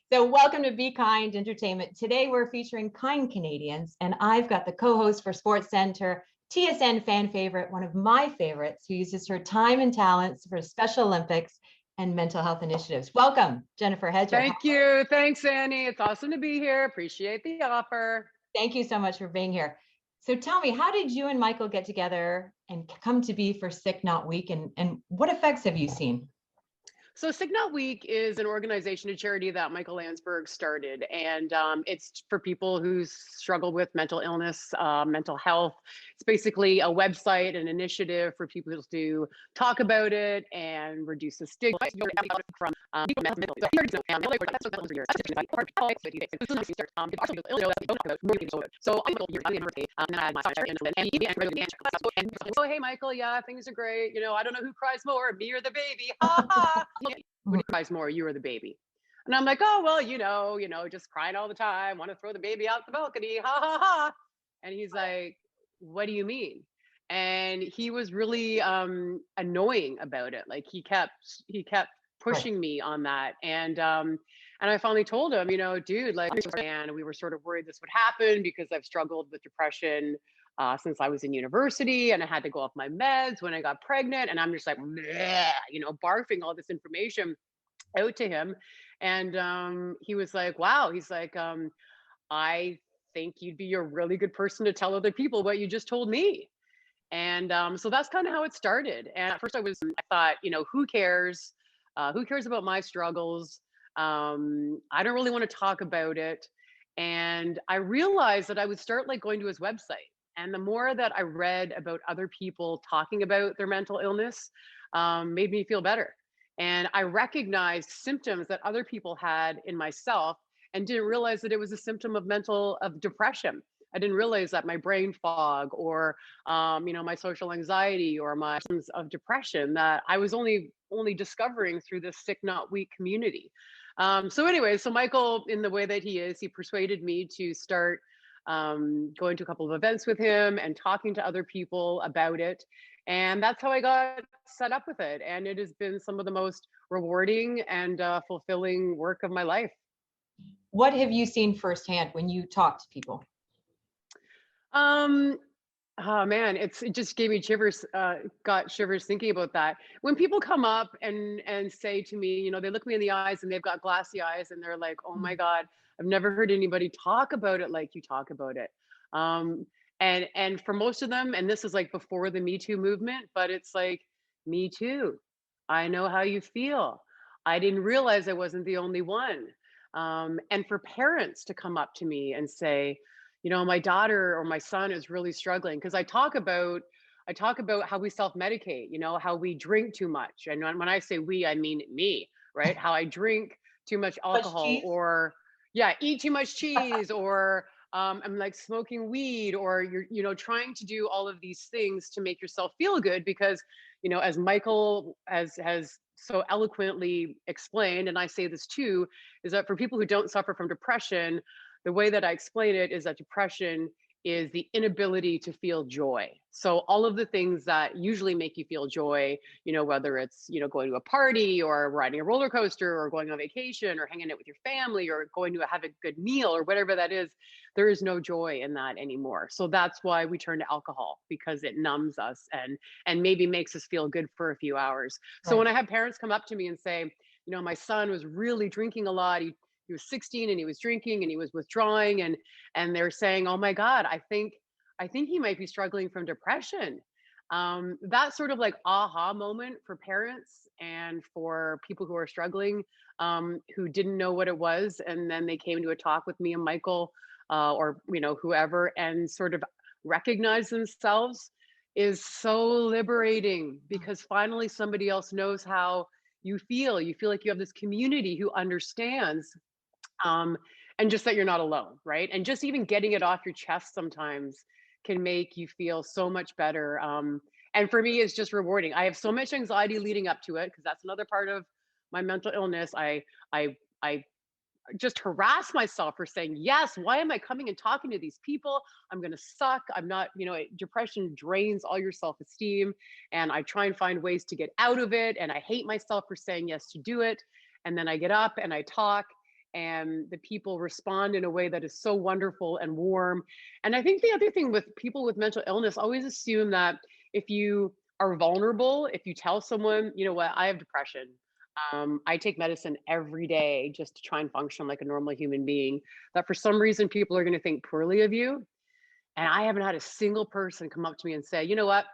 So, welcome to Be Kind Entertainment. Today, we're featuring kind Canadians, and I've got the co host for Sports Center, TSN fan favorite, one of my favorites, who uses her time and talents for Special Olympics and mental health initiatives. Welcome, Jennifer Hedger. Thank you. Thanks, Annie. It's awesome to be here. Appreciate the offer. Thank you so much for being here. So, tell me, how did you and Michael get together and come to be for Sick Not Week, and what effects have you seen? So Sick Not Week is an organization, a charity that Michael Landsberg started, and it's for people who struggle with mental illness, mental health. It's basically a website, an initiative for people to talk about it and reduce the stigma from So hey Michael, yeah, things are great. I don't know who cries more, me or the baby. Ha ha. Who cries more, you or the baby? And I'm like, oh well, just crying all the time, want to throw the baby out the balcony, ha ha ha. And he's like, what do you mean? And he was really annoying about it. Like he kept pushing me on that. And I finally told him, dude, like, and we were sort of worried this would happen because I've struggled with depression since I was in university, and I had to go off my meds when I got pregnant. And I'm just like, bleh, barfing all this information out to him. And he was like, wow. He's like, I think you'd be a really good person to tell other people what you just told me. And so that's kind of how it started. And at first I thought, who cares? Who cares about my struggles? I don't really want to talk about it. And I realized that I would start like going to his website. And the more that I read about other people talking about their mental illness, made me feel better. And I recognized symptoms that other people had in myself and didn't realize that it was a symptom of depression. I didn't realize that my brain fog or, my social anxiety or my symptoms of depression that I was only discovering through this Sick Not Weak community. So Michael, in the way that he persuaded me to start going to a couple of events with him and talking to other people about it. And that's how I got set up with it. And it has been some of the most rewarding and fulfilling work of my life. What have you seen firsthand when you talk to people? Oh man, it just gave me shivers, got shivers thinking about that. When people come up and say to me, they look me in the eyes and they've got glassy eyes and they're like, oh my God, I've never heard anybody talk about it like you talk about it. And for most of them, and this is like before the Me Too movement, but it's like, me too. I know how you feel. I didn't realize I wasn't the only one. And for parents to come up to me and say, my daughter or my son is really struggling, because I talk about how we self-medicate, how we drink too much. And when I say we, I mean me, right? How I drink too much alcohol, or yeah, eat too much cheese, or I'm like smoking weed, or you're trying to do all of these things to make yourself feel good because, as Michael has so eloquently explained, and I say this too, is that for people who don't suffer from depression, the way that I explain it is that depression is the inability to feel joy. So all of the things that usually make you feel joy, whether it's, going to a party or riding a roller coaster or going on vacation or hanging out with your family or going to have a good meal or whatever that is, there is no joy in that anymore. So that's why we turn to alcohol, because it numbs us and maybe makes us feel good for a few hours. So when I have parents come up to me and say, my son was really drinking a lot. He was 16 and he was drinking and he was withdrawing, and they're saying, oh my God, I think he might be struggling from depression. That sort of like aha moment for parents and for people who are struggling, who didn't know what it was. And then they came to a talk with me and Michael, or, whoever, and sort of recognize themselves, is so liberating, because finally somebody else knows how you feel. You feel like you have this community who understands. And just that you're not alone, right? And just even getting it off your chest sometimes can make you feel so much better. And for me, it's just rewarding. I have so much anxiety leading up to it, because that's another part of my mental illness. I just harass myself for saying, yes, why am I coming and talking to these people? I'm going to suck. I'm not, depression drains all your self-esteem, and I try and find ways to get out of it. And I hate myself for saying yes to do it. And then I get up and I talk, and the people respond in a way that is so wonderful and warm. And I think the other thing with people with mental illness, always assume that if you are vulnerable, if you tell someone, you know what, I have depression, I take medicine every day just to try and function like a normal human being, that for some reason people are going to think poorly of you. And I haven't had a single person come up to me and say, you know what,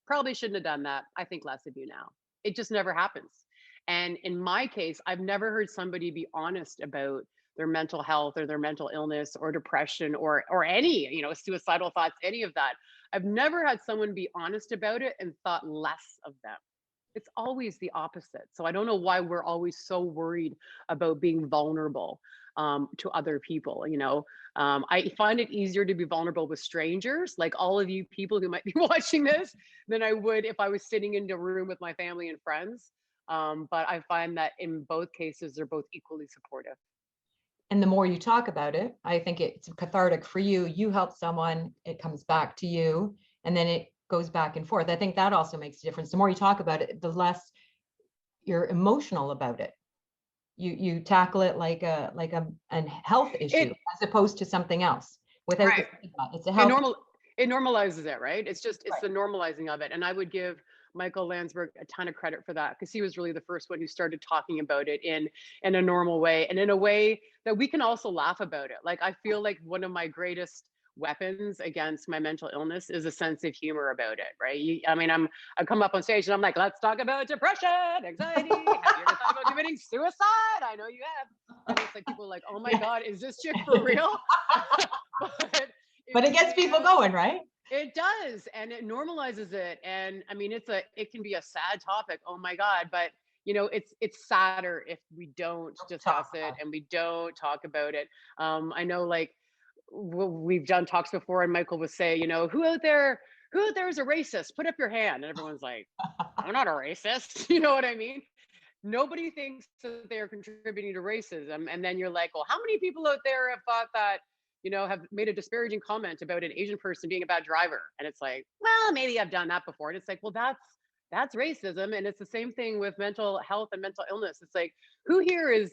probably shouldn't have done that. I think less of you now. It just never happens. And in my case, I've never heard somebody be honest about their mental health or their mental illness or depression or any, you know, suicidal thoughts, any of that. I've never had someone be honest about it and thought less of them. It's always the opposite. So I don't know why we're always so worried about being vulnerable to other people. You know, I find it easier to be vulnerable with strangers, like all of you people who might be watching this, than I would if I was sitting in a room with my family and friends. But I find that in both cases, they're both equally supportive. And the more you talk about it, I think it's cathartic for you. You help someone, it comes back to you, and then it goes back and forth. I think that also makes a difference. The more you talk about it, the less you're emotional about it. You tackle it like a health issue It as opposed to something else without the right. stigma. It's a It health. normal it normalizes it, right? It's Right. the normalizing of it. And I would give Michael Landsberg a ton of credit for that, because he was really the first one who started talking about it in a normal way, and in a way that we can also laugh about it. Like, I feel like one of my greatest weapons against my mental illness is a sense of humor about it, right? I mean, I come up on stage and I'm like, let's talk about depression, anxiety. Have you ever thought about committing suicide? I know you have. And it's like people are like, oh my God, is this chick for real? But But if it you gets people can, going, right? it does, and it normalizes it. And I mean, it can be a sad topic. Oh my God. But you know, it's sadder if we don't discuss Talk it about and we don't talk about it. I know, like, we've done talks before, and Michael would say, you know, who out there is a racist? Put up your hand. And everyone's like, I'm not a racist. You know what I mean? Nobody thinks that they're contributing to racism. And then you're like, well, how many people out there have thought that, you know, have made a disparaging comment about an Asian person being a bad driver? And it's like, well, maybe I've done that before. And it's like, well, that's racism. And it's the same thing with mental health and mental illness. It's like, who here is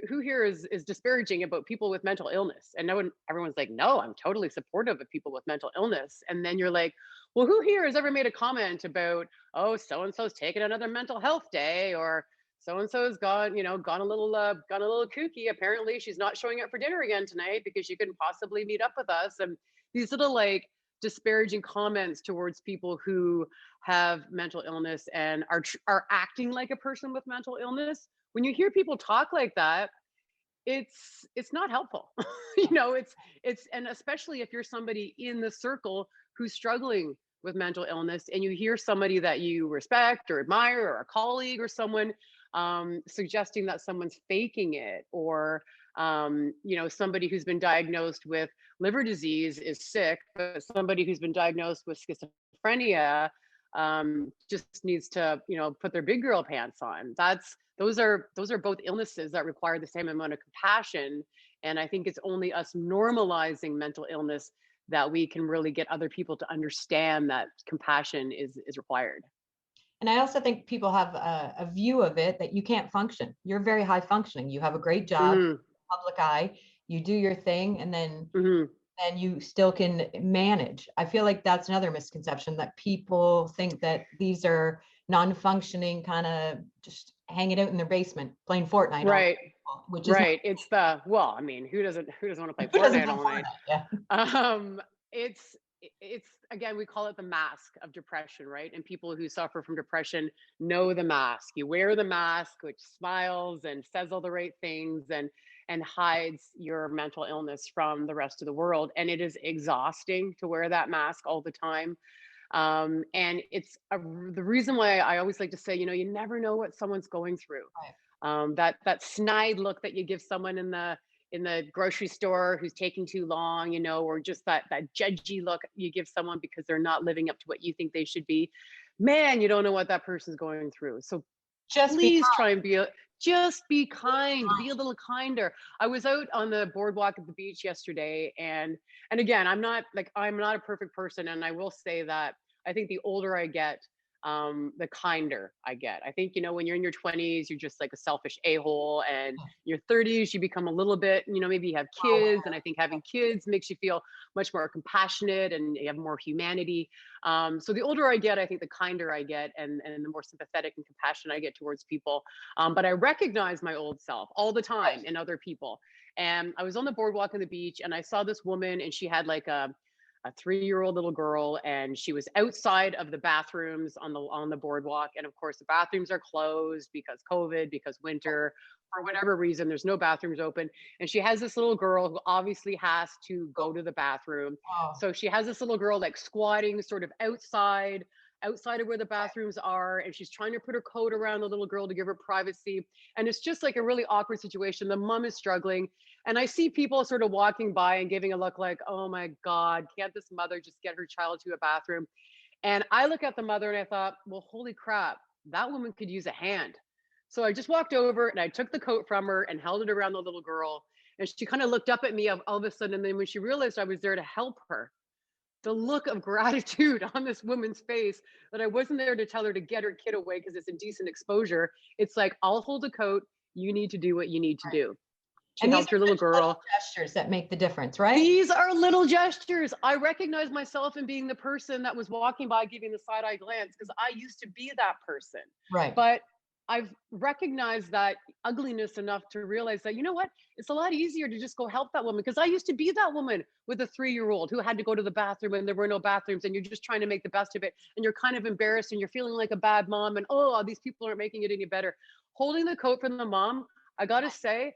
who here is disparaging about people with mental illness? And no one, everyone's like, no, I'm totally supportive of people with mental illness. And then you're like, well, who here has ever made a comment about, oh, so and so's taking another mental health day, or so and so's gone, you know, gone a little kooky. Apparently, she's not showing up for dinner again tonight because she couldn't possibly meet up with us. And these little, like, disparaging comments towards people who have mental illness and are acting like a person with mental illness. When you hear people talk like that, it's not helpful. You know, it's and especially if you're somebody in the circle who's struggling with mental illness, and you hear somebody that you respect or admire, or a colleague or someone, suggesting that someone's faking it, or you know, somebody who's been diagnosed with liver disease is sick, but somebody who's been diagnosed with schizophrenia just needs to, you know, put their big girl pants on. Those are both illnesses that require the same amount of compassion. And I think it's only us normalizing mental illness that we can really get other people to understand that compassion is required. And I also think people have a view of it that you can't function. You're very high functioning. You have a great job, Hmm. public eye, you do your thing, and Hmm. then you still can manage. I feel like that's another misconception, that people think that these are non-functioning, kind of just hanging out in their basement playing Fortnite all Right. day, which is not. Right. It's the, well, I mean, who doesn't want to play Who doesn't Fortnite play all night? Fortnite? Yeah. Um, it's again, we call it the mask of depression, right? And people who suffer from depression know the mask. You wear the mask, which smiles and says all the right things and hides your mental illness from the rest of the world. And it is exhausting to wear that mask all the time. And the reason why I always like to say, you know, you never know what someone's going through. Right. That snide look that you give someone in the grocery store who's taking too long, you know, or just that judgy look you give someone because they're not living up to what you think they should be. Man, you don't know what that person's going through. So Just be please try and just be kind, be a little kinder. I was out on the boardwalk at the beach yesterday, and again, I'm not a perfect person, and I will say that I think the older I get, the kinder I get. I think, when you're in your 20s, you're just like a selfish a-hole, and your 30s, you become a little bit, maybe you have kids, and I think having kids makes you feel much more compassionate and you have more humanity. So the older I get, I think the kinder I get, and the more sympathetic and compassionate I get towards people. But I recognize my old self all the time in other people. And I was on the boardwalk on the beach, and I saw this woman, and she had like a 3-year-old little girl, and she was outside of the bathrooms on the boardwalk. And of course, the bathrooms are closed because COVID, because winter, for whatever reason, there's no bathrooms open. And she has this little girl who obviously has to go to the bathroom. Oh, So she has this little girl like squatting sort of outside of where the bathrooms are, and she's trying to put her coat around the little girl to give her privacy. And it's just like a really awkward situation. The mom is struggling, and I see people sort of walking by and giving a look like, oh my God, can't this mother just get her child to a bathroom? And I look at the mother and I thought, well, holy crap, that woman could use a hand. So I just walked over and I took the coat from her and held it around the little girl. And she kind of looked up at me all of a sudden. And then when she realized I was there to help her, the look of gratitude on this woman's face, that I wasn't there to tell her to get her kid away because it's indecent exposure. It's like, I'll hold a coat. You need to do what you need to do. She and these helped her are little such little girl. gestures that make the difference, right? These are little gestures. I recognize myself in being the person that was walking by giving the side eye glance, because I used to be that person. Right. But I've recognized that ugliness enough to realize that, you know what? It's a lot easier to just go help that woman, because I used to be that woman with a 3-year-old who had to go to the bathroom and there were no bathrooms, and you're just trying to make the best of it. And you're kind of embarrassed and you're feeling like a bad mom, and oh, these people aren't making it any better. Holding the coat from the mom, I got to say,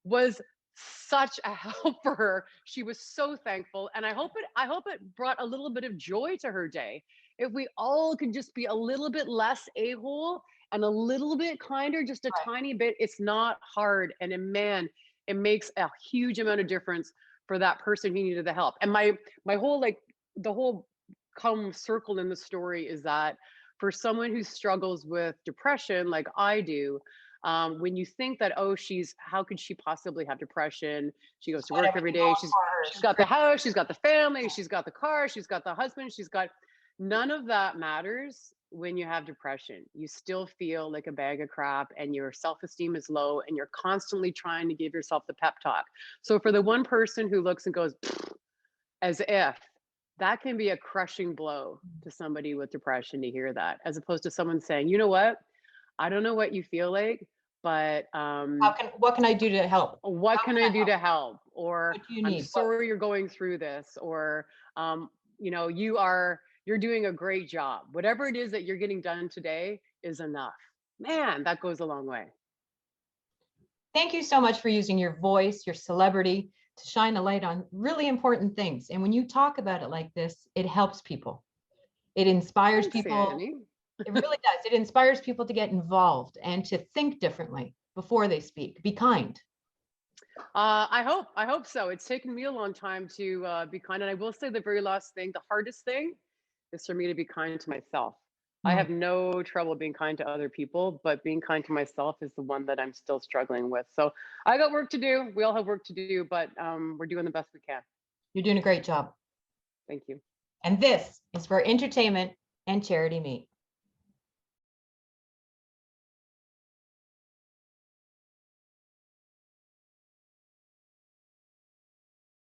was such a help for her. She was so thankful, and I hope it brought a little bit of joy to her day. If we all could just be a little bit less a-hole and a little bit kinder, just a tiny bit. It's not hard, and man, it makes a huge amount of difference for that person who needed the help. And my whole, like, the whole come circle in the story is that for someone who struggles with depression like I do, when you think that, oh, how could she possibly have depression? She goes to work every day. She's got the house, she's got the family, she's got the car, she's got the husband, none of that matters when you have depression. You still feel like a bag of crap, and your self-esteem is low, and you're constantly trying to give yourself the pep talk. So for the one person who looks and goes, as if, that can be a crushing blow to somebody with depression, to hear that, as opposed to someone saying, you know what? I don't know what you feel like, but What can I do to help? what can I do to help? Or What do you I'm need? sorry you're going through this, or you're doing a great job. Whatever it is that you're getting done today is enough. Man, that goes a long way. Thank you so much for using your voice, your celebrity, to shine a light on really important things. And when you talk about it like this, it helps people. It inspires Thanks, people. Annie. It really does. It inspires people to get involved and to think differently before they speak. Be kind. I hope so. It's taken me a long time to be kind. And I will say the very last thing, the hardest thing is for me to be kind to myself. I have no trouble being kind to other people, but being kind to myself is the one that I'm still struggling with. So I got work to do. We all have work to do, but we're doing the best we can. You're doing a great job. Thank you. And this is for Entertainment and Charity Meet.